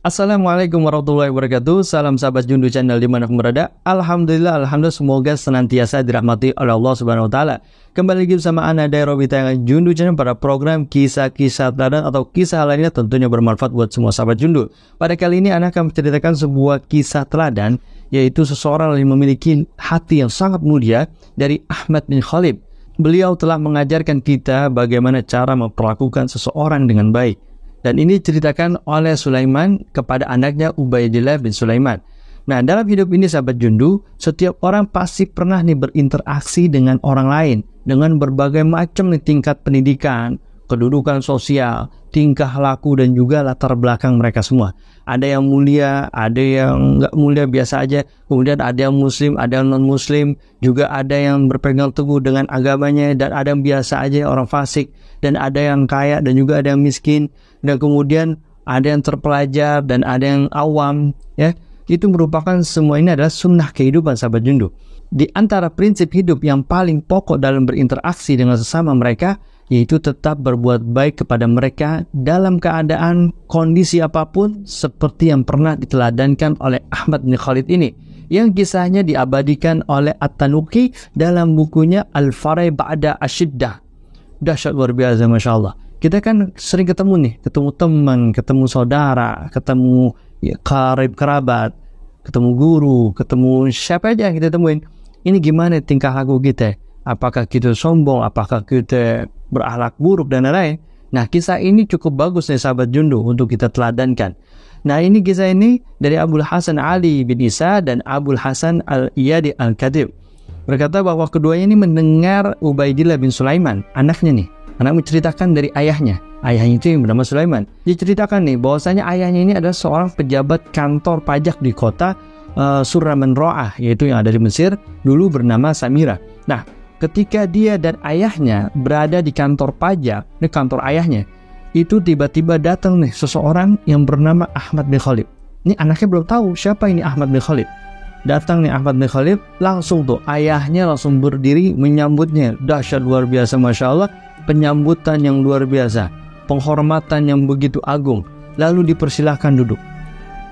Assalamualaikum warahmatullahi wabarakatuh. Salam sahabat Jundu Channel dimanapun berada. Alhamdulillah semoga senantiasa dirahmati oleh Allah Subhanahu Wa Taala. Kembali lagi bersama Ana dari Robi Tayangan Jundu Channel pada program kisah-kisah teladan atau kisah lainnya tentunya bermanfaat buat semua sahabat Jundu. Pada kali ini Ana akan menceritakan sebuah kisah teladan, yaitu seseorang yang memiliki hati yang sangat mulia dari Ahmad bin Khalid. Beliau telah mengajarkan kita bagaimana cara memperlakukan seseorang dengan baik. Dan ini diceritakan oleh Sulaiman kepada anaknya Ubaidillah bin Sulaiman. Nah, dalam hidup ini sahabat Jundu, setiap orang pasti pernah berinteraksi dengan orang lain dengan berbagai macam tingkat pendidikan, kedudukan sosial, tingkah laku dan juga latar belakang mereka semua. Ada yang mulia, ada yang nggak mulia biasa aja. Kemudian ada yang muslim, ada yang non muslim, juga ada yang berpegang teguh dengan agamanya, dan ada yang biasa aja orang fasik, dan ada yang kaya dan juga ada yang miskin. Dan kemudian ada yang terpelajar dan ada yang awam, ya. Itu merupakan semua ini adalah sunnah kehidupan sahabat Jundu. Di antara prinsip hidup yang paling pokok dalam berinteraksi dengan sesama mereka, yaitu tetap berbuat baik kepada mereka dalam keadaan kondisi apapun, seperti yang pernah diteladankan oleh Ahmad bin Khalid ini, yang kisahnya diabadikan oleh At-Tanuki dalam bukunya Al-Farai Ba'da Ashiddah. Dahsyat luar biasa, Masya Allah. Kita kan sering ketemu teman, ketemu saudara, ketemu kerabat, ketemu guru, ketemu siapa aja yang kita temuin. Ini gimana tingkah laku kita? Apakah kita sombong? Apakah kita berakhlak buruk dan lain-lain? Nah, kisah ini cukup bagus nih sahabat Jundu untuk kita teladankan. Nah, ini kisah ini dari Abul Hasan Ali bin Isa dan Abul Hasan Al-Iyadi Al-Kadib. Berkata bahwa keduanya ini mendengar Ubaidillah bin Sulaiman, anaknya nih. Anak menceritakan dari ayahnya. Ayahnya itu yang bernama Sulaiman. Diceritakan nih bahwasanya ayahnya ini adalah seorang pejabat kantor pajak di kota Surraman Ro'ah, yaitu yang ada di Mesir, dulu bernama Samira. Nah, ketika dia dan ayahnya berada di kantor pajak, di kantor ayahnya, itu tiba-tiba datang nih seseorang yang bernama Ahmad bin Khalid. Ini anaknya belum tahu siapa ini Ahmad bin Khalid. Datang nih Ahmad bin Khalid, langsung tuh ayahnya langsung berdiri menyambutnya. Dahsyat luar biasa, Masya Allah. Penyambutan yang luar biasa, penghormatan yang begitu agung. Lalu dipersilahkan duduk.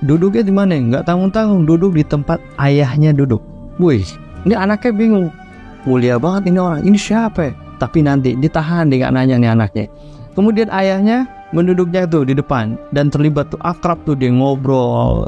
Duduknya di mana? Nggak tanggung-tanggung, duduk di tempat ayahnya duduk. Wih, ini anaknya bingung. Mulia banget ini orang, ini siapa ya? Tapi nanti ditahan, dia nggak nanya nih anaknya. Kemudian ayahnya menduduknya tuh di depan dan terlibat tuh akrab tuh, dia ngobrol,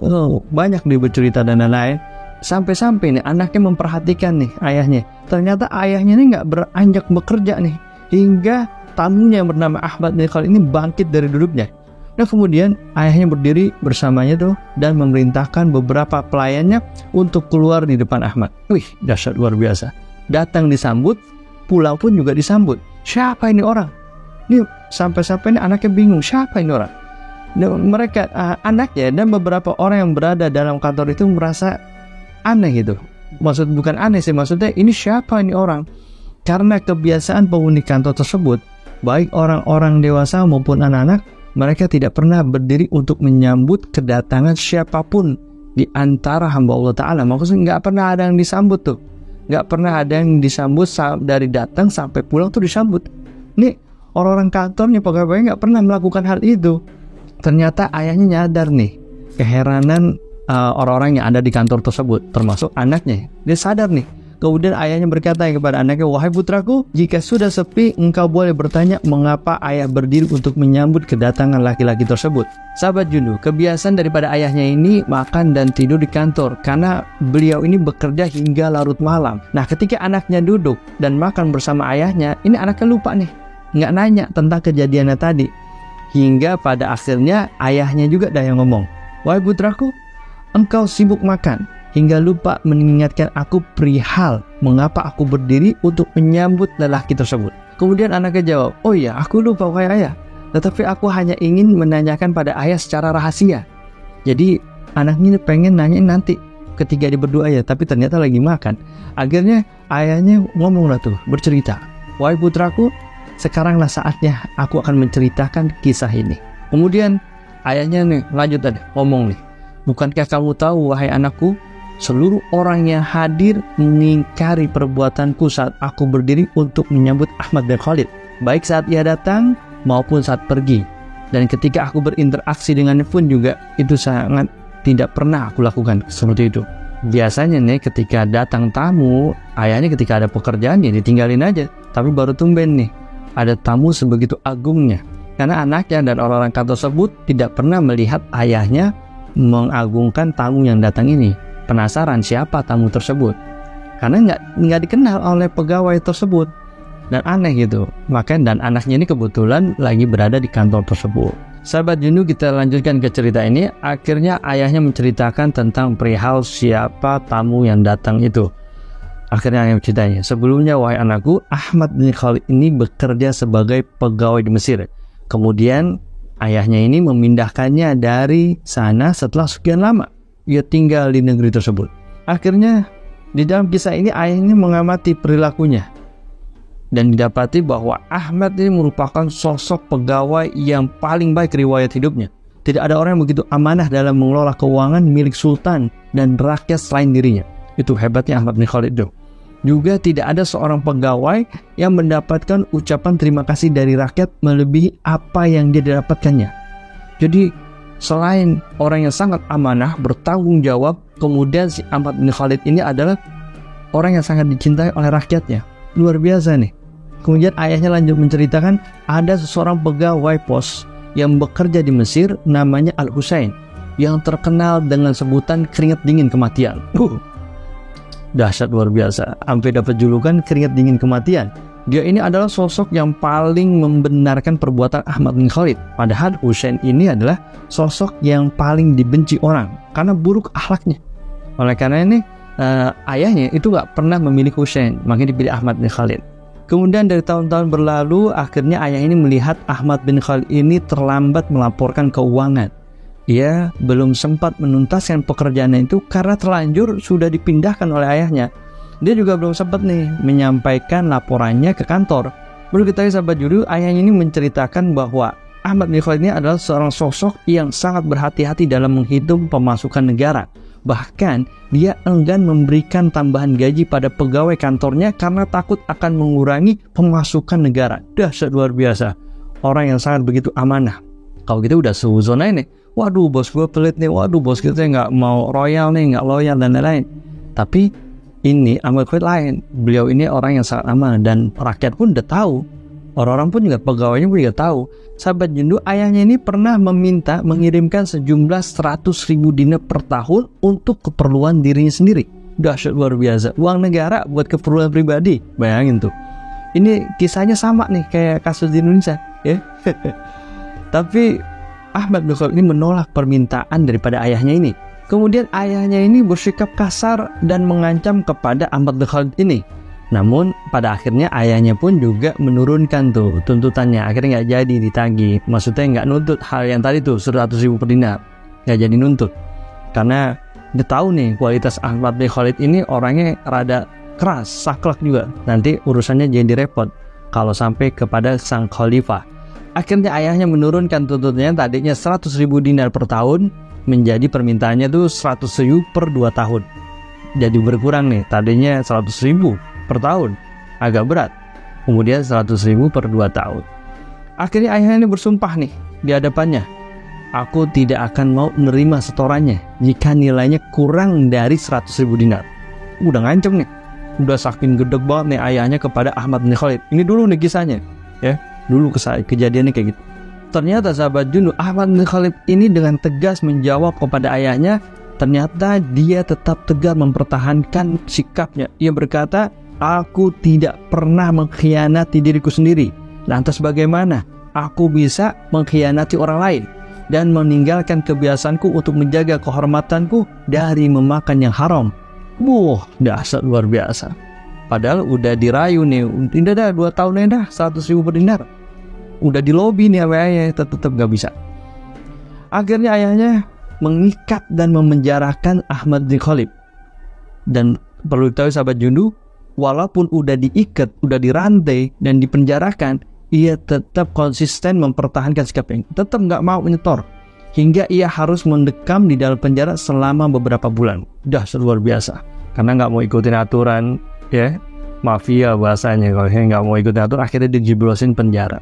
banyak dia bercerita dan lain-lain. Sampai-sampai nih anaknya memperhatikan nih ayahnya. Ternyata ayahnya ini nggak beranjak bekerja nih, hingga tamunya yang bernama Ahmad bin Khalid ini bangkit dari duduknya. Nah, kemudian ayahnya berdiri bersamanya tuh dan memerintahkan beberapa pelayannya untuk keluar di depan Ahmad. Wih, dahsyat luar biasa. Datang disambut, pulang pun juga disambut. Siapa ini orang? Ini sampai-sampai ini anaknya bingung, siapa ini orang? Dan mereka, anaknya dan beberapa orang yang berada dalam kantor itu merasa aneh gitu. Bukan aneh sih, maksudnya ini siapa ini orang? Karena kebiasaan penghuni kantor tersebut, baik orang-orang dewasa maupun anak-anak, mereka tidak pernah berdiri untuk menyambut kedatangan siapapun di antara hamba Allah Ta'ala. Maksudnya nggak pernah ada yang disambut tuh. Nggak pernah ada yang disambut dari datang sampai pulang tuh disambut. Nih, orang-orang kantornya, pegawai nggak pernah melakukan hal itu. Ternyata ayahnya nyadar nih, keheranan orang-orang yang ada di kantor tersebut, termasuk anaknya. Dia sadar nih. Kemudian ayahnya berkata kepada anaknya, "Wahai putraku, jika sudah sepi, engkau boleh bertanya mengapa ayah berdiri untuk menyambut kedatangan laki-laki tersebut." Sahabat Jundu, kebiasaan daripada ayahnya ini makan dan tidur di kantor, karena beliau ini bekerja hingga larut malam. Nah, ketika anaknya duduk dan makan bersama ayahnya, ini anaknya lupa nih, nggak nanya tentang kejadiannya tadi. Hingga pada akhirnya ayahnya juga dah yang ngomong, "Wahai putraku, engkau sibuk makan hingga lupa mengingatkan aku perihal mengapa aku berdiri untuk menyambut lelaki tersebut." Kemudian anaknya jawab, "Oh iya, aku lupa wahai ayah. Tetapi aku hanya ingin menanyakan pada ayah secara rahasia." Jadi anaknya pengen nanyain nanti ketika dia berdua ya, tapi ternyata lagi makan. Akhirnya ayahnya ngomong lah tuh, bercerita, "Wahai putraku, sekaranglah saatnya aku akan menceritakan kisah ini." Kemudian ayahnya nih lanjut tadi ngomong nih, "Bukankah kamu tahu wahai anakku, seluruh orang yang hadir mengingkari perbuatanku saat aku berdiri untuk menyambut Ahmad bin Khalid, baik saat ia datang maupun saat pergi. Dan ketika aku berinteraksi dengannya pun juga itu sangat tidak pernah aku lakukan seperti itu. Biasanya nih ketika datang tamu, ayahnya ketika ada pekerjaan ya ditinggalin aja. Tapi baru tumben nih ada tamu sebegitu agungnya. Karena anaknya dan orang-orang kantor tersebut tidak pernah melihat ayahnya mengagungkan tamu yang datang ini. Penasaran siapa tamu tersebut. Karena nggak dikenal oleh pegawai tersebut. Dan aneh gitu. Makanya dan anaknya ini kebetulan lagi berada di kantor tersebut. Sahabat Jundu, kita lanjutkan ke cerita ini. Akhirnya ayahnya menceritakan tentang perihal siapa tamu yang datang itu. Akhirnya ayah ceritanya, sebelumnya wahai anakku, Ahmad bin Khalid ini bekerja sebagai pegawai di Mesir. Kemudian ayahnya ini memindahkannya dari sana setelah sekian lama ia tinggal di negeri tersebut. Akhirnya di dalam kisah ini ayah ini mengamati perilakunya. Dan didapati bahwa Ahmad ini merupakan sosok pegawai yang paling baik riwayat hidupnya. Tidak ada orang yang begitu amanah dalam mengelola keuangan milik sultan dan rakyat selain dirinya. Itu hebatnya Ahmad bin Khalid itu. Juga tidak ada seorang pegawai yang mendapatkan ucapan terima kasih dari rakyat melebihi apa yang dia dapatkannya. Jadi selain orang yang sangat amanah, bertanggung jawab, kemudian si Ahmad bin Khalid ini adalah orang yang sangat dicintai oleh rakyatnya. Luar biasa nih. Kemudian ayahnya lanjut menceritakan ada seseorang pegawai pos yang bekerja di Mesir namanya Al-Husain yang terkenal dengan sebutan keringat dingin kematian. Dahsyat luar biasa. Sampai dapat julukan keringat dingin kematian. Dia ini adalah sosok yang paling membenarkan perbuatan Ahmad bin Khalid. Padahal Husain ini adalah sosok yang paling dibenci orang karena buruk akhlaknya. Oleh karena ini ayahnya itu gak pernah memilih Husain, makanya dipilih Ahmad bin Khalid. Kemudian dari tahun-tahun berlalu, akhirnya ayah ini melihat Ahmad bin Khalid ini terlambat melaporkan keuangan. Ia belum sempat menuntaskan pekerjaannya itu karena terlanjur sudah dipindahkan oleh ayahnya. Dia juga belum sempat nih menyampaikan laporannya ke kantor. Perlu diketahui sahabat Jundu, ayahnya ini menceritakan bahwa Ahmad bin Khalid ini adalah seorang sosok yang sangat berhati-hati dalam menghitung pemasukan negara. Bahkan dia enggan memberikan tambahan gaji pada pegawai kantornya karena takut akan mengurangi pemasukan negara. Dahsyat luar biasa. Orang yang sangat begitu amanah. Kalau gitu udah suzon aja nih. Waduh bos gue pelit nih. Waduh bos kita nggak mau royal nih, nggak loyal dan lain-lain. Tapi ini Ahmad Khalid lain. Beliau ini orang yang sangat amanah dan rakyat pun udah tahu. Orang-orang pun juga pegawainya pun juga tahu. Sahabat Jundu, ayahnya ini pernah meminta mengirimkan sejumlah 100.000 dinar per tahun untuk keperluan dirinya sendiri. Dahsyat luar biasa. Uang negara buat keperluan pribadi. Bayangin tuh. Ini kisahnya sama nih kayak kasus di Indonesia, ya. Tapi Ahmad bin Khalid ini menolak permintaan daripada ayahnya ini. Kemudian ayahnya ini bersikap kasar dan mengancam kepada Ahmad bin Khalid ini. Namun pada akhirnya ayahnya pun juga menurunkan tuh tuntutannya. Akhirnya nggak jadi ditagih. Maksudnya nggak nuntut hal yang tadi tuh 100.000 per dinar. Nggak jadi nuntut. Karena dia tahu nih kualitas Ahmad bin Khalid ini orangnya rada keras, saklek juga. Nanti urusannya jadi repot kalau sampai kepada sang khalifah. Akhirnya ayahnya menurunkan tuntutannya tadinya 100.000 dinar per tahun menjadi permintaannya tuh 100.000 per 2 tahun. Jadi berkurang nih, tadinya 100.000 per tahun, agak berat. Kemudian 100.000 per 2 tahun. Akhirnya ayahnya ini bersumpah nih di hadapannya, aku tidak akan mau menerima setorannya jika nilainya kurang dari 100.000 dinar. Udah ngancem nih, udah saking gedeg banget nih ayahnya kepada Ahmad bin Khalid. Ini dulu nih kisahnya, ya. Dulu kejadiannya kayak gitu. Ternyata sahabat Jundu, Ahmad bin Khalid ini dengan tegas menjawab kepada ayahnya. Ternyata dia tetap tegar mempertahankan sikapnya. Ia berkata, aku tidak pernah mengkhianati diriku sendiri. Lantas bagaimana aku bisa mengkhianati orang lain dan meninggalkan kebiasaanku untuk menjaga kehormatanku dari memakan yang haram? Dahsyat luar biasa. Padahal udah dirayu nih, udah dah 2 tahun dah 100.000 per dinar. Udah di lobi nih ayahnya, tetap gak bisa. Akhirnya ayahnya mengikat dan memenjarakan Ahmad bin Khalid. Dan perlu diketahui sahabat Jundu, walaupun udah diikat, udah dirantai dan dipenjarakan, ia tetap konsisten mempertahankan sikapnya. Tetap gak mau menyetor. Hingga ia harus mendekam di dalam penjara selama beberapa bulan. Dahsyat luar biasa. Karena gak mau ikutin aturan, ya, mafia bahasanya. Kalau gak mau ikutin aturan, akhirnya dijeblosin penjara.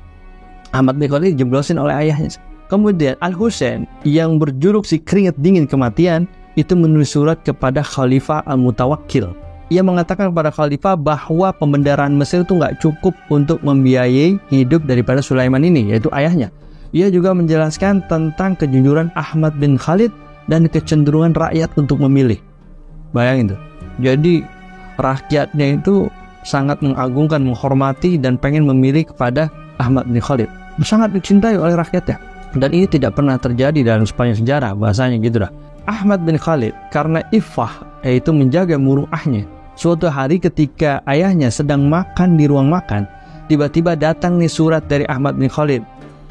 Ahmad bin Khalid dijeblosin oleh ayahnya. Kemudian Al-Husain yang berjuluk si keringat dingin kematian itu menulis surat kepada Khalifah Al-Mutawakkil. Ia mengatakan kepada Khalifah bahwa pembendaraan Mesir itu nggak cukup untuk membiayai hidup daripada Sulaiman ini, yaitu ayahnya. Ia juga menjelaskan tentang kejujuran Ahmad bin Khalid dan kecenderungan rakyat untuk memilih. Bayangin tuh. Jadi rakyatnya itu sangat mengagungkan, menghormati dan pengen memilih kepada Ahmad bin Khalid. Sangat dicintai oleh rakyatnya. Dan ini tidak pernah terjadi dalam sepanjang sejarah, bahasanya gitu dah. Ahmad bin Khalid karena iffah, yaitu menjaga muruahnya, suatu hari ketika ayahnya sedang makan di ruang makan, tiba-tiba datang nih surat dari Ahmad bin Khalid.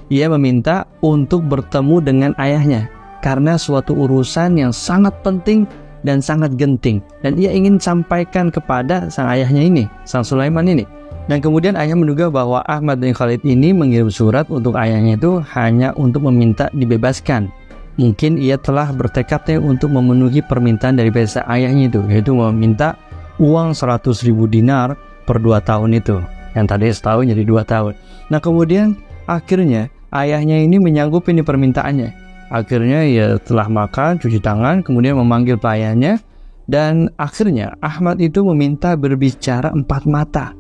Ia meminta untuk bertemu dengan ayahnya karena suatu urusan yang sangat penting dan sangat genting, dan ia ingin sampaikan kepada sang ayahnya ini, sang Sulaiman ini. Dan kemudian ayah menduga bahwa Ahmad bin Khalid ini mengirim surat untuk ayahnya itu hanya untuk meminta dibebaskan. Mungkin ia telah bertekadnya untuk memenuhi permintaan dari sang ayahnya itu, yaitu meminta uang 100.000 dinar per 2 tahun itu, yang tadi setahun jadi 2 tahun. Nah kemudian akhirnya ayahnya ini menyanggupi permintaannya. Akhirnya ia telah makan, cuci tangan, kemudian memanggil pelayannya, dan akhirnya Ahmad itu meminta berbicara 4 mata.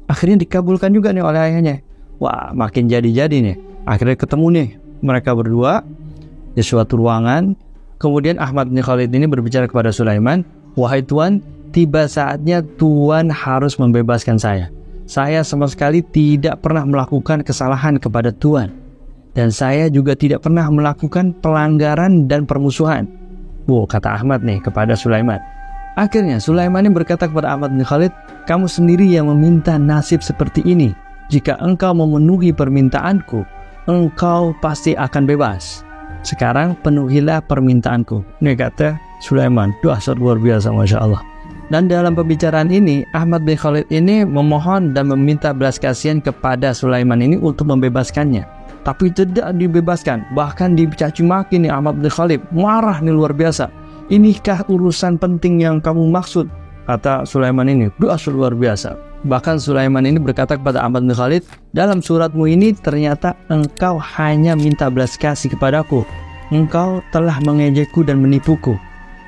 Akhirnya dikabulkan juga nih oleh ayahnya. Wah, makin jadi-jadi nih. Akhirnya ketemu nih mereka berdua di suatu ruangan. Kemudian Ahmad bin Khalid ini berbicara kepada Sulaiman, "Wahai Tuan, tiba saatnya Tuan harus membebaskan saya. Saya sama sekali tidak pernah melakukan kesalahan kepada Tuan. Dan saya juga tidak pernah melakukan pelanggaran dan permusuhan." Kata Ahmad nih kepada Sulaiman. Akhirnya Sulaiman ini berkata kepada Ahmad bin Khalid, "Kamu sendiri yang meminta nasib seperti ini. Jika engkau memenuhi permintaanku, engkau pasti akan bebas. Sekarang penuhilah permintaanku." Ini kata Sulaiman. Dahsyat luar biasa, Masya Allah. Dan dalam pembicaraan ini, Ahmad bin Khalid ini memohon dan meminta belas kasihan kepada Sulaiman ini untuk membebaskannya. Tapi tidak dibebaskan, bahkan dicaci maki nih Ahmad bin Khalid. Marah nih luar biasa. "Inikah urusan penting yang kamu maksud?" kata Sulaiman ini. Dahsyat luar biasa. Bahkan Sulaiman ini berkata kepada Ahmad bin Khalid, "Dalam suratmu ini ternyata engkau hanya minta belas kasih kepadaku. Engkau telah mengejekku dan menipuku.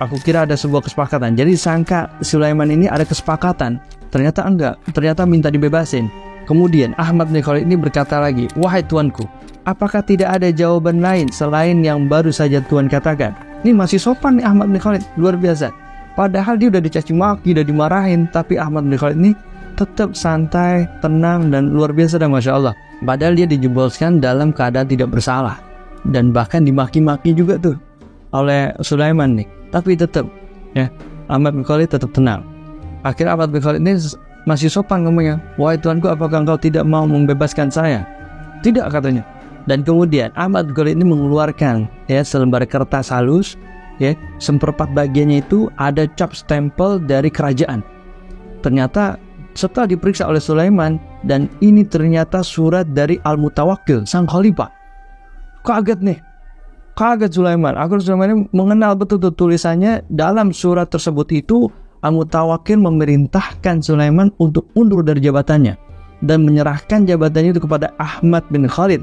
Aku kira ada sebuah kesepakatan." Jadi sangka Sulaiman ini ada kesepakatan. Ternyata enggak. Ternyata minta dibebasin. Kemudian Ahmad bin Khalid ini berkata lagi, "Wahai tuanku, apakah tidak ada jawaban lain selain yang baru saja Tuan katakan?" Ini masih sopan nih Ahmad bin Khalid, luar biasa. Padahal dia udah dicaci maki, udah dimarahin, tapi Ahmad bin Khalid ini tetap santai, tenang, dan luar biasa dah, Masya Allah. Padahal dia dijebloskan dalam keadaan tidak bersalah, dan bahkan dimaki-maki juga tuh oleh Sulaiman nih. Tapi tetap ya, Ahmad bin Khalid tetap tenang. Akhirnya Ahmad bin Khalid ini masih sopan ngomongnya, "Wahai tuanku, apakah engkau tidak mau membebaskan saya?" "Tidak," katanya. Dan kemudian Ahmad bin Khalid ini mengeluarkan selembar kertas halus, seperempat bagiannya itu ada cap stempel dari kerajaan. Ternyata setelah diperiksa oleh Sulaiman, dan ini ternyata surat dari Al-Mutawakkil, sang khalifah. Kaget Sulaiman. Akhirnya Sulaiman ini mengenal betul tulisannya. Dalam surat tersebut itu Al-Mutawakkil memerintahkan Sulaiman untuk mundur dari jabatannya dan menyerahkan jabatannya itu kepada Ahmad bin Khalid.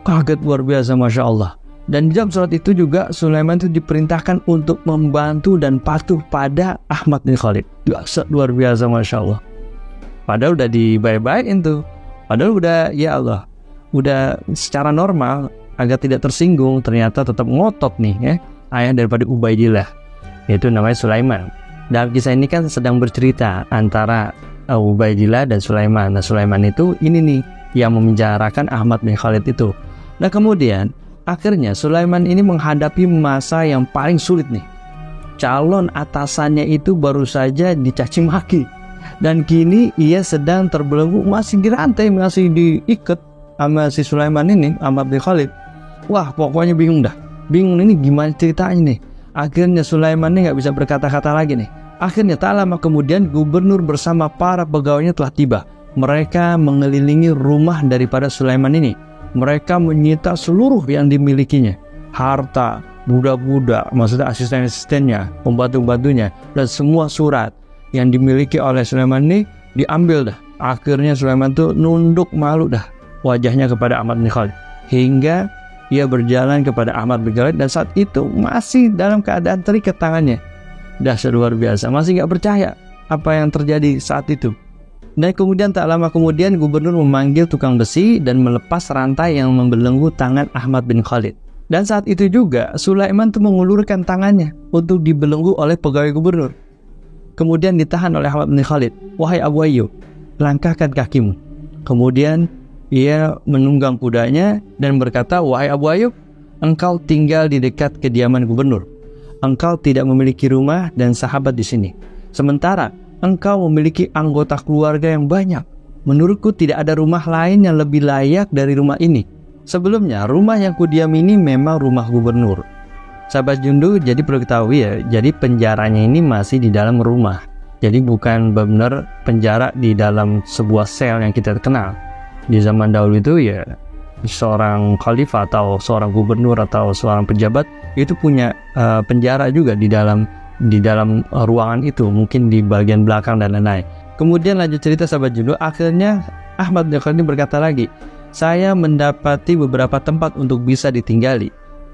Kaget luar biasa, Masya Allah. Dan di dalam surat itu juga Sulaiman itu diperintahkan untuk membantu dan patuh pada Ahmad bin Khalid. Luar biasa, Masya Allah. Padahal udah dibaik-baikin tuh. Padahal udah, ya Allah, udah secara normal agar tidak tersinggung, ternyata tetap ngotot nih ayah daripada Ubaidillah, yaitu namanya Sulaiman. Dalam kisah ini kan sedang bercerita antara Ubaidillah dan Sulaiman. Nah, Sulaiman itu ini nih yang memenjarakan Ahmad bin Khalid itu. Nah kemudian akhirnya Sulaiman ini menghadapi masa yang paling sulit nih. Calon atasannya itu baru saja dicaci maki, dan kini ia sedang terbelenggu, masih dirantai, masih diikat sama si Sulaiman ini, Ahmad bin Khalid. Wah, pokoknya bingung ini gimana ceritanya nih. Akhirnya Sulaiman ini gak bisa berkata-kata lagi nih. Akhirnya tak lama kemudian gubernur bersama para pegawainya telah tiba. Mereka mengelilingi rumah daripada Sulaiman ini. Mereka menyita seluruh yang dimilikinya, harta, budak-budak, maksudnya asisten-asistennya, pembantu-pembantunya, dan semua surat yang dimiliki oleh Sulaiman ini diambil dah. Akhirnya Sulaiman tuh nunduk malu dah wajahnya kepada Ahmad bin Khalid, hingga ia berjalan kepada Ahmad bin Khalid dan saat itu masih dalam keadaan terikat tangannya. Dahsyat luar biasa, masih gak percaya apa yang terjadi saat itu. Dan kemudian tak lama kemudian gubernur memanggil tukang besi dan melepas rantai yang membelenggu tangan Ahmad bin Khalid. Dan saat itu juga Sulaiman tuh mengulurkan tangannya untuk dibelenggu oleh pegawai gubernur. Kemudian ditahan oleh Ahmad bin Khalid. Wahai Abu Ayyub, langkahkan kakimu. Kemudian ia menunggang kudanya dan berkata, wahai Abu Ayyub, engkau tinggal di dekat kediaman gubernur. Engkau tidak memiliki rumah dan sahabat di sini. Sementara engkau memiliki anggota keluarga yang banyak. Menurutku tidak ada rumah lain yang lebih layak dari rumah ini. Sebelumnya, rumah yang kudiami ini memang rumah gubernur. Sahabat Jundu, jadi perlu ketahui ya, jadi penjaranya ini masih di dalam rumah. Jadi bukan benar penjara di dalam sebuah sel yang kita kenal. Di zaman dahulu itu ya seorang khalifah atau seorang gubernur atau seorang pejabat itu punya penjara juga di dalam ruangan itu, mungkin di bagian belakang dan lain-lain. Kemudian lanjut cerita sahabat Jundu, akhirnya Ahmad bin Khalid berkata lagi, saya mendapati beberapa tempat untuk bisa ditinggali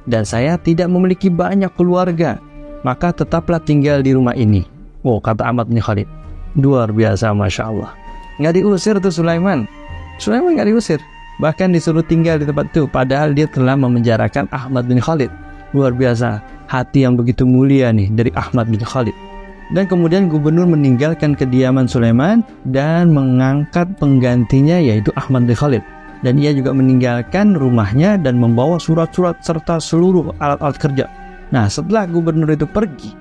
dan saya tidak memiliki banyak keluarga, maka tetaplah tinggal di rumah ini. Oh, kata Ahmad bin Khalid, luar biasa, Masya Allah. Nggak diusir tuh Sulaiman nggak diusir, bahkan disuruh tinggal di tempat itu, padahal dia telah memenjarakan Ahmad bin Khalid. Luar biasa, hati yang begitu mulia nih dari Ahmad bin Khalid. Dan kemudian gubernur meninggalkan kediaman Sulaiman dan mengangkat penggantinya, yaitu Ahmad bin Khalid. Dan ia juga meninggalkan rumahnya dan membawa surat-surat serta seluruh alat-alat kerja. Nah, setelah gubernur itu pergi,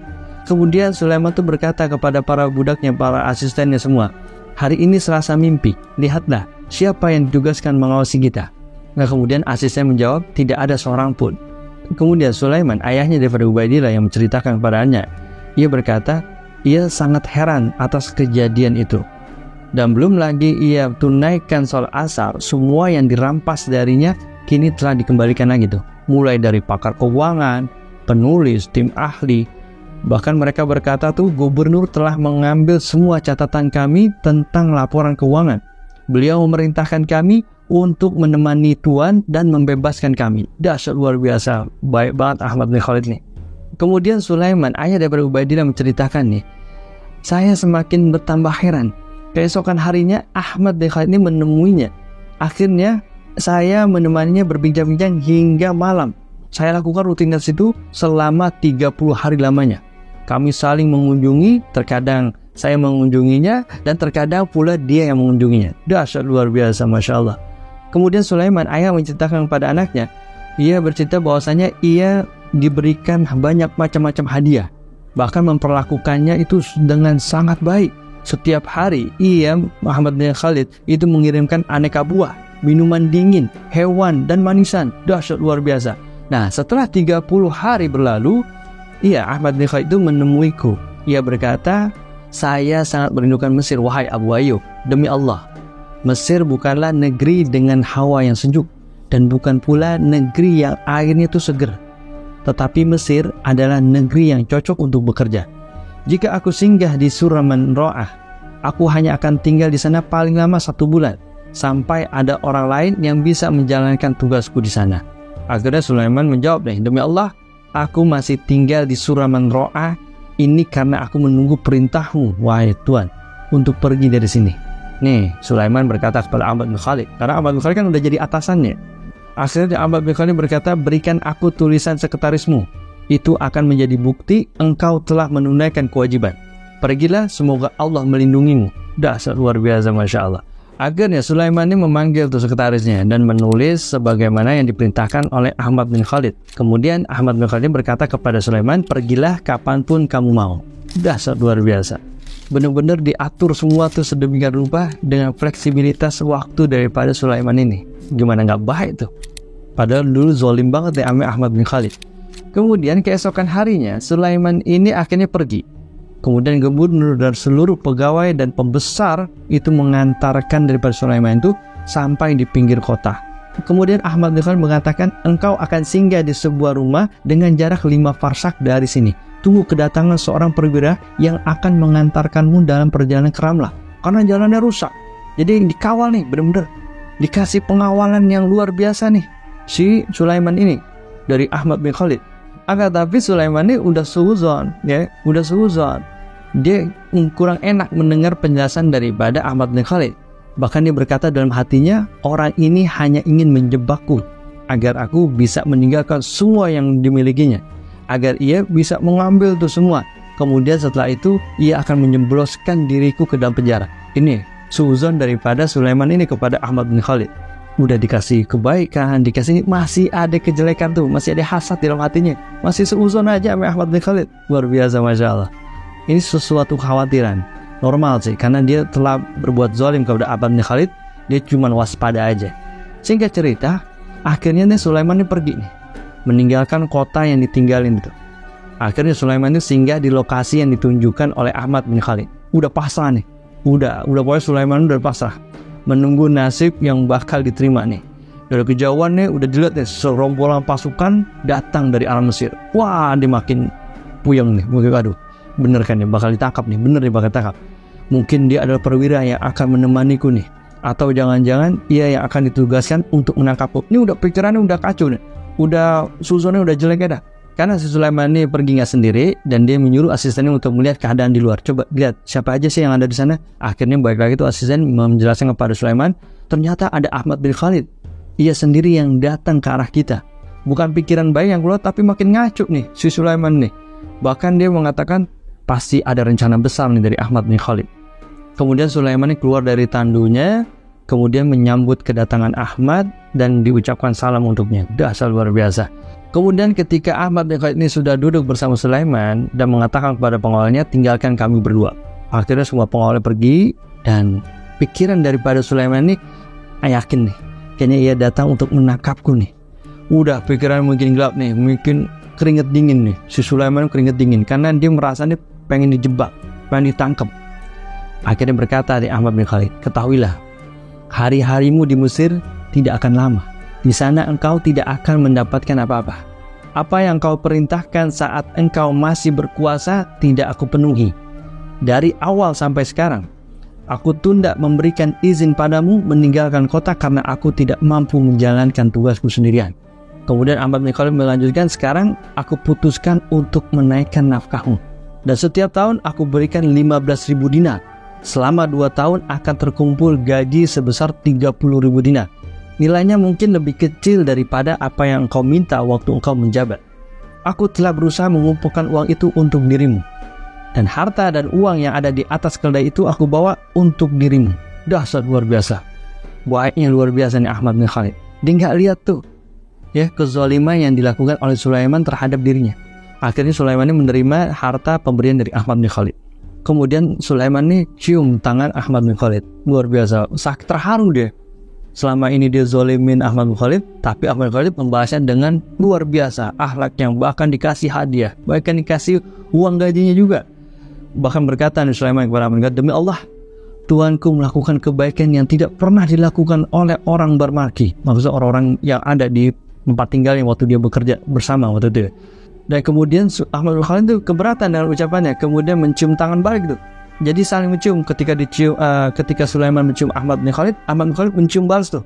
kemudian Sulaiman itu berkata kepada para budaknya, para asistennya semua, hari ini Selasa mimpi, lihatlah siapa yang ditugaskan mengawasi kita. Nah, kemudian asisten menjawab, tidak ada seorang pun. Kemudian Sulaiman, ayahnya daripada Ubaidillah, yang menceritakan kepadanya, ia berkata, ia sangat heran atas kejadian itu. Dan belum lagi ia tunaikan sholat asar, semua yang dirampas darinya kini telah dikembalikan lagi tuh. Mulai dari pakar keuangan, penulis, tim ahli. Bahkan mereka berkata tuh, gubernur telah mengambil semua catatan kami tentang laporan keuangan. Beliau memerintahkan kami untuk menemani Tuan dan membebaskan kami. Dahsyat luar biasa, baik banget Ahmad bin Khalid nih. Kemudian Sulaiman, ayah daripada Ubaidillah, menceritakan nih, saya semakin bertambah heran. Keesokan harinya Ahmad bin Khalid ini menemuinya. Akhirnya saya menemaninya berbincang-bincang hingga malam. Saya lakukan rutinitas itu selama 30 hari lamanya. Kami saling mengunjungi, terkadang saya mengunjunginya dan terkadang pula dia yang mengunjunginya. Dahsyat luar biasa, Masya Allah. Kemudian Sulaiman, ayah, menceritakan kepada anaknya, ia bercerita bahwasanya ia diberikan banyak macam-macam hadiah, bahkan memperlakukannya itu dengan sangat baik. Setiap hari ia, Muhammad bin Khalid, itu mengirimkan aneka buah, minuman dingin, hewan, dan manisan. Dahsyat luar biasa. Nah, setelah 30 hari berlalu, Ahmad bin Khalid itu menemuiku. Ia berkata, saya sangat merindukan Mesir, wahai Abu Ayyub. Demi Allah, Mesir bukanlah negeri dengan hawa yang sejuk, dan bukan pula negeri yang airnya itu seger. Tetapi Mesir adalah negeri yang cocok untuk bekerja. Jika aku singgah di Suraman Ro'ah, aku hanya akan tinggal di sana paling lama 1 bulan, sampai ada orang lain yang bisa menjalankan tugasku di sana. Akhirnya Sulaiman menjawab, demi Allah, aku masih tinggal di Suraman Ro'ah ini karena aku menunggu perintahmu, wahai Tuan, untuk pergi dari sini. Nih, Sulaiman berkata kepada Ahmad bin Khalid, karena Ahmad bin Khalid kan udah jadi atasannya. Akhirnya Ahmad bin Khalid berkata, berikan aku tulisan sekretarismu. Itu akan menjadi bukti engkau telah menunaikan kewajiban. Pergilah, semoga Allah melindungimu. Dahsyat luar biasa, Masya Allah. Akhirnya Sulaiman ini memanggil tuh sekretarisnya dan menulis sebagaimana yang diperintahkan oleh Ahmad bin Khalid. Kemudian Ahmad bin Khalid berkata kepada Sulaiman, pergilah kapanpun kamu mau. Dahsyat luar biasa. Benar-benar diatur semua tuh sedemikian rupa dengan fleksibilitas waktu daripada Sulaiman ini. Gimana nggak baik tuh? Padahal dulu zalim banget ya Ahmad bin Khalid. Kemudian keesokan harinya Sulaiman ini akhirnya pergi. Kemudian gubernur dan seluruh pegawai dan pembesar itu mengantarkan daripada Sulaiman itu sampai di pinggir kota. Kemudian Ahmad bin Khalid mengatakan, engkau akan singgah di sebuah rumah dengan jarak 5 farsak dari sini. Tunggu kedatangan seorang perwira yang akan mengantarkanmu dalam perjalanan ke Ramlah, karena jalannya rusak. Jadi dikawal nih, benar-benar dikasih pengawalan yang luar biasa nih. si Sulaiman ini dari Ahmad bin Khalid. Akan tapi Sulaiman ini udah suuzon, ya, udah suuzon. Dia kurang enak mendengar penjelasan daripada Ahmad bin Khalid. Bahkan dia berkata dalam hatinya, orang ini hanya ingin menjebakku agar aku bisa meninggalkan semua yang dimilikinya, agar ia bisa mengambil itu semua. Kemudian setelah itu ia akan menjebloskan diriku ke dalam penjara. Ini suuzon daripada Sulaiman ini kepada Ahmad bin Khalid. Udah dikasih kebaikan, dikasih, masih ada kejelekan tuh, masih ada hasad di dalam hatinya, masih seuzon aja sama Ahmad bin Khalid. Luar biasa, Masya Allah. Ini sesuatu kekhawatiran, normal sih, karena dia telah berbuat zalim kepada Ahmad bin Khalid. Dia cuma waspada aja. Singkat cerita, akhirnya nih Sulaiman ini pergi nih, meninggalkan kota yang ditinggalin itu. Akhirnya Sulaiman ini singgah di lokasi yang ditunjukkan oleh Ahmad bin Khalid. Udah pasrah nih, udah pokoknya Sulaiman udah pasrah, menunggu nasib yang bakal diterima nih. Dari kejauhan nih udah dilihat nih serombolan pasukan datang dari arah Mesir. Wah, dia makin puyeng nih, mungkin aduh, bener kan nih bakal ditangkap nih, bener nih bakal ditangkap. Mungkin dia adalah perwira yang akan menemaniku nih, atau jangan-jangan ia yang akan ditugaskan untuk menangkapku. Ini udah pikirannya udah kacau nih, udah susunnya udah jelek ya dah. Karena si Sulaiman ini pergi nggak sendiri dan dia menyuruh asistennya untuk melihat keadaan di luar. Coba lihat siapa aja sih yang ada di sana. Akhirnya balik lagi itu asisten menjelaskan kepada Sulaiman, ternyata ada Ahmad bin Khalid. Ia sendiri yang datang ke arah kita. Bukan pikiran baik yang keluar, tapi makin ngaco nih si Sulaiman nih. Bahkan dia mengatakan pasti ada rencana besar nih dari Ahmad bin Khalid. Kemudian Sulaiman ini keluar dari tandunya, kemudian menyambut kedatangan Ahmad dan diucapkan salam untuknya. Dasar luar biasa. Kemudian ketika Ahmad bin Khalid ini sudah duduk bersama Sulaiman dan mengatakan kepada pengawalnya, tinggalkan kami berdua. Akhirnya semua pengawalnya pergi dan pikiran daripada Sulaiman ini, yakin nih, kayaknya ia datang untuk menangkapku nih. Udah pikiran mungkin gelap nih, mungkin keringet dingin nih. Si Sulaiman keringet dingin karena dia merasa nih pengen dijebak, pengen ditangkap. Akhirnya berkata di Ahmad bin Khalid, ketahuilah, hari-harimu di Mesir tidak akan lama. Di sana engkau tidak akan mendapatkan apa-apa. Apa yang kau perintahkan saat engkau masih berkuasa tidak aku penuhi. Dari awal sampai sekarang, aku tunda memberikan izin padamu meninggalkan kota karena aku tidak mampu menjalankan tugasku sendirian. Kemudian Ahmad bin Khalid melanjutkan, sekarang aku putuskan untuk menaikkan nafkahmu. Dan setiap tahun aku berikan 15.000 dinar. Selama 2 tahun akan terkumpul gaji sebesar 30.000 dinar. Nilainya mungkin lebih kecil daripada apa yang engkau minta waktu engkau menjabat. Aku telah berusaha mengumpulkan uang itu untuk dirimu. Dan harta dan uang yang ada di atas keledai itu aku bawa untuk dirimu. Dahsyat luar biasa. Baiknya luar biasa nih Ahmad bin Khalid. Dia nggak lihat tuh, ya, kezaliman yang dilakukan oleh Sulaiman terhadap dirinya. Akhirnya Sulaiman ini menerima harta pemberian dari Ahmad bin Khalid. Kemudian Sulaiman ini cium tangan Ahmad bin Khalid. Luar biasa, sakit terharu dia. Selama ini dia zolimin Ahmad bin Khalid, tapi Ahmad bin Khalid membahasnya dengan luar biasa, akhlak yang bahkan dikasih hadiah, bahkan dikasih uang gajinya juga. Bahkan berkata Sulaiman kepada Ahmad bin Khalid, demi Allah, Tuanku melakukan kebaikan yang tidak pernah dilakukan oleh orang bermarki. Maksudnya orang-orang yang ada di tempat tinggalnya waktu dia bekerja bersama waktu itu. Dan kemudian Ahmad bin Khalid itu keberatan dengan ucapannya, kemudian mencium tangan balik tuh. Jadi saling mencium ketika Sulaiman mencium Ahmad bin Khalid mencium balas tuh.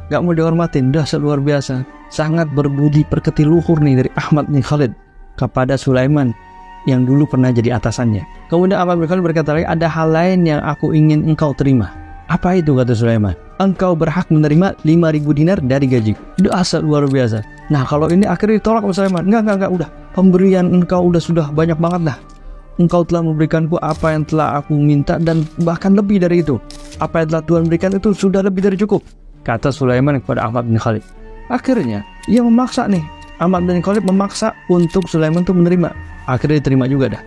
Gak mau dihormatin, dahsyat luar biasa. Sangat berbudi pekerti luhur nih dari Ahmad bin Khalid kepada Sulaiman yang dulu pernah jadi atasannya. Kemudian Ahmad bin Khalid berkata lagi, ada hal lain yang aku ingin engkau terima. Apa itu, kata Sulaiman? Engkau berhak menerima 5.000 dinar dari gaji. Dahsyat luar biasa. Nah kalau ini akhirnya ditolak oleh Sulaiman. Enggak, udah. Pemberian engkau sudah banyak banget lah. Engkau telah memberikanku apa yang telah aku minta dan bahkan lebih dari itu. Apa yang telah Tuhan berikan itu sudah lebih dari cukup, kata Sulaiman kepada Ahmad bin Khalid. Akhirnya ia memaksa nih, Ahmad bin Khalid memaksa untuk Sulaiman itu menerima. Akhirnya diterima juga dah.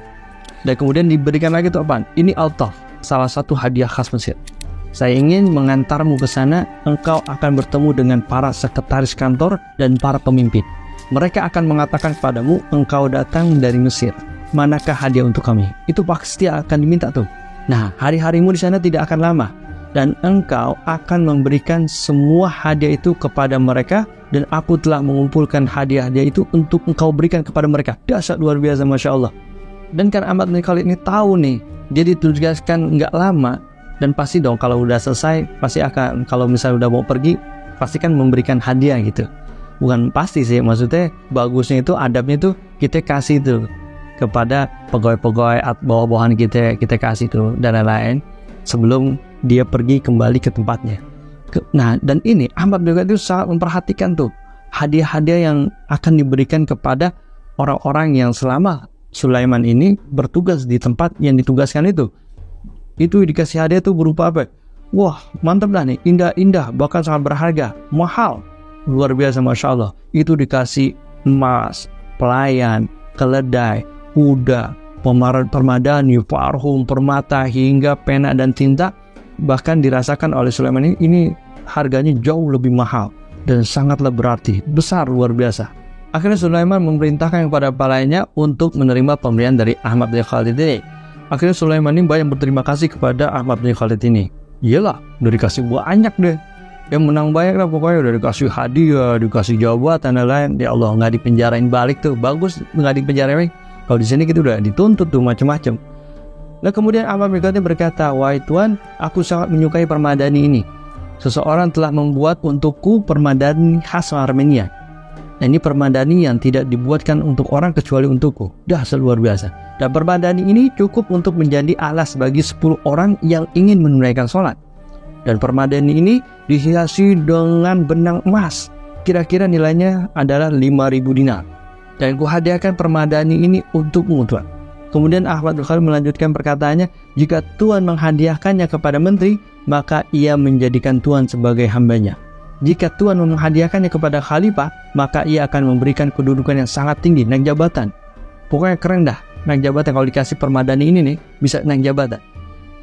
Dan kemudian diberikan lagi tuh apaan? Ini altaf, salah satu hadiah khas Mesir. Saya ingin mengantarmu ke sana. Engkau akan bertemu dengan para sekretaris kantor dan para pemimpin. Mereka akan mengatakan padamu, engkau datang dari Mesir. Manakah hadiah untuk kami? Itu pasti akan diminta tuh. Nah, hari-harimu di sana tidak akan lama, dan engkau akan memberikan semua hadiah itu kepada mereka, dan aku telah mengumpulkan hadiah-hadiah itu untuk engkau berikan kepada mereka. Dahsyat luar biasa, Masya Allah. Dan kan Ahmad bin Khalid ini tahu nih, dia ditugaskan nggak lama, dan pasti dong kalau udah selesai, pasti akan, kalau misalnya udah mau pergi, pasti kan memberikan hadiah gitu. bukan pasti sih, maksudnya bagusnya itu adabnya itu kita kasih tuh kepada pegawai-pegawai bawahan kita kasih tuh dan lain-lain sebelum dia pergi kembali ke tempatnya. Nah, dan ini Ahmad bin Khalid itu sangat memperhatikan tuh hadiah-hadiah yang akan diberikan kepada orang-orang yang selama Sulaiman ini bertugas di tempat yang ditugaskan itu. Itu dikasih hadiah tuh berupa apa? Wah, mantap lah nih, indah-indah, bahkan sangat berharga, mahal, luar biasa, Masya Allah. Itu dikasih emas, pelayan, keledai, kuda, permadani, parfum, permata, hingga pena dan tinta. Bahkan dirasakan oleh Sulaiman ini harganya jauh lebih mahal dan sangatlah berarti, besar, luar biasa. Akhirnya Sulaiman memerintahkan kepada pelayannya untuk menerima pemberian dari Ahmad bin Khalid ini. Akhirnya Sulaiman ini banyak berterima kasih kepada Ahmad bin Khalid ini. Iyalah, udah dikasih banyak deh. Yang menang banyak lah pokoknya, udah dikasih hadiah, dikasih jabatan dan lain. Ya Allah, nggak dipenjarain balik tuh, bagus nggak dipenjarain. Kalau di sini kita udah dituntut tuh macam-macam. Nah kemudian Ahmad bin Khalid berkata, wahai Tuan, aku sangat menyukai permadani ini. Seseorang telah membuat untukku permadani khas Armenia. Nah ini permadani yang tidak dibuatkan untuk orang kecuali untukku. Dahsyat luar biasa. Dan permadani ini cukup untuk menjadi alas bagi 10 orang yang ingin menunaikan sholat. Dan permadani ini dihiasi dengan benang emas. Kira-kira nilainya adalah 5.000 dinar. Dan kuhadiahkan permadani ini untukmu, Tuan. Kemudian Ahmad bin Khalid melanjutkan perkataannya, jika Tuan menghadiahkannya kepada menteri, maka ia menjadikan Tuan sebagai hambanya. Jika Tuan menghadiahkannya kepada khalifah, maka ia akan memberikan kedudukan yang sangat tinggi, naik jabatan. Pokoknya keren dah, naik jabatan. Kalau dikasih permadani ini nih, bisa naik jabatan.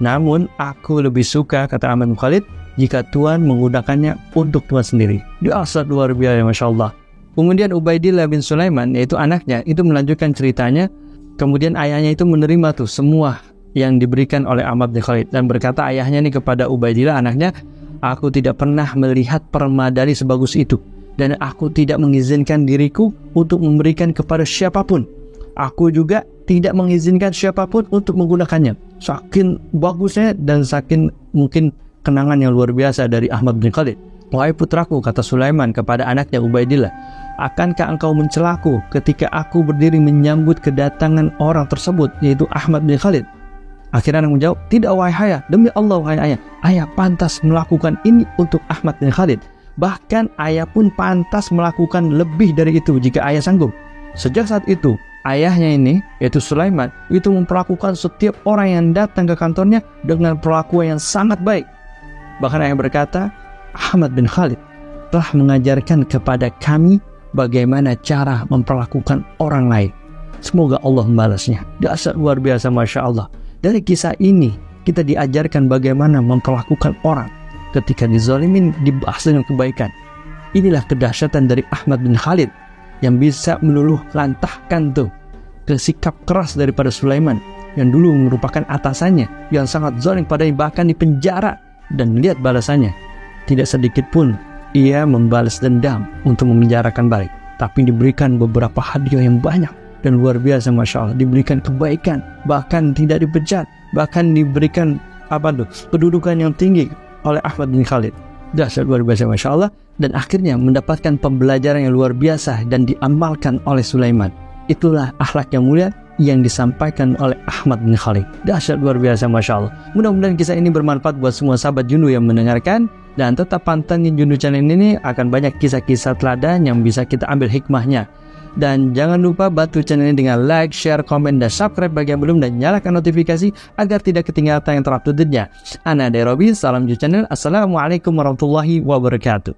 Namun, aku lebih suka, kata Ahmad bin Khalid, jika Tuan menggunakannya untuk Tuan sendiri. Dahsyat luar biasa, Masya Allah. Kemudian Ubaidillah bin Sulaiman, yaitu anaknya, itu melanjutkan ceritanya. Kemudian ayahnya itu menerima tuh semua yang diberikan oleh Ahmad bin Khalid. Dan berkata ayahnya nih kepada Ubaidillah anaknya, aku tidak pernah melihat permadani sebagus itu. Dan aku tidak mengizinkan diriku untuk memberikan kepada siapapun. Aku juga tidak mengizinkan siapapun untuk menggunakannya. Saking bagusnya dan saking mungkin kenangan yang luar biasa dari Ahmad bin Khalid. Wahai putraku, kata Sulaiman kepada anaknya Ubaidillah, akankah engkau mencelaku ketika aku berdiri menyambut kedatangan orang tersebut, yaitu Ahmad bin Khalid? Akhirnya anak menjawab, tidak wahai ayah, demi Allah wahai ayah, ayah pantas melakukan ini untuk Ahmad bin Khalid. Bahkan ayah pun pantas melakukan lebih dari itu jika ayah sanggup. Sejak saat itu, ayahnya ini, yaitu Sulaiman, itu memperlakukan setiap orang yang datang ke kantornya dengan perlakuan yang sangat baik. Bahkan ayah berkata, Ahmad bin Khalid telah mengajarkan kepada kami bagaimana cara memperlakukan orang lain. Semoga Allah membalasnya. Dahsyat luar biasa, Masya Allah. Dari kisah ini kita diajarkan bagaimana memperlakukan orang ketika dizalimin, dibahas dengan kebaikan. Inilah kedahsyatan dari Ahmad bin Khalid yang bisa meluluh lantahkan tuh kesikap keras daripada Sulaiman yang dulu merupakan atasannya yang sangat zalim padanya, bahkan dipenjara. Dan lihat balasannya, tidak sedikit pun ia membalas dendam untuk memenjarakan balik, tapi diberikan beberapa hadiah yang banyak dan luar biasa, Masya Allah. Diberikan kebaikan, bahkan tidak dipecat, bahkan diberikan kedudukan yang tinggi oleh Ahmad bin Khalid. Dahsyat luar biasa, Masya Allah. Dan akhirnya mendapatkan pembelajaran yang luar biasa dan diamalkan oleh Sulaiman. Itulah akhlak yang mulia yang disampaikan oleh Ahmad bin Khalid. Dahsyat luar biasa, Masya Allah. Mudah-mudahan kisah ini bermanfaat buat semua sahabat Jundu yang mendengarkan. Dan tetap pantengin Jundu Channel ini, akan banyak kisah-kisah teladan yang bisa kita ambil hikmahnya. Dan jangan lupa bantu channel ini dengan like, share, komen, dan subscribe bagi yang belum, dan nyalakan notifikasi agar tidak ketinggalan yang terupdate-nya. Ana dari Robi, salam Jundu Channel. Assalamualaikum warahmatullahi wabarakatuh.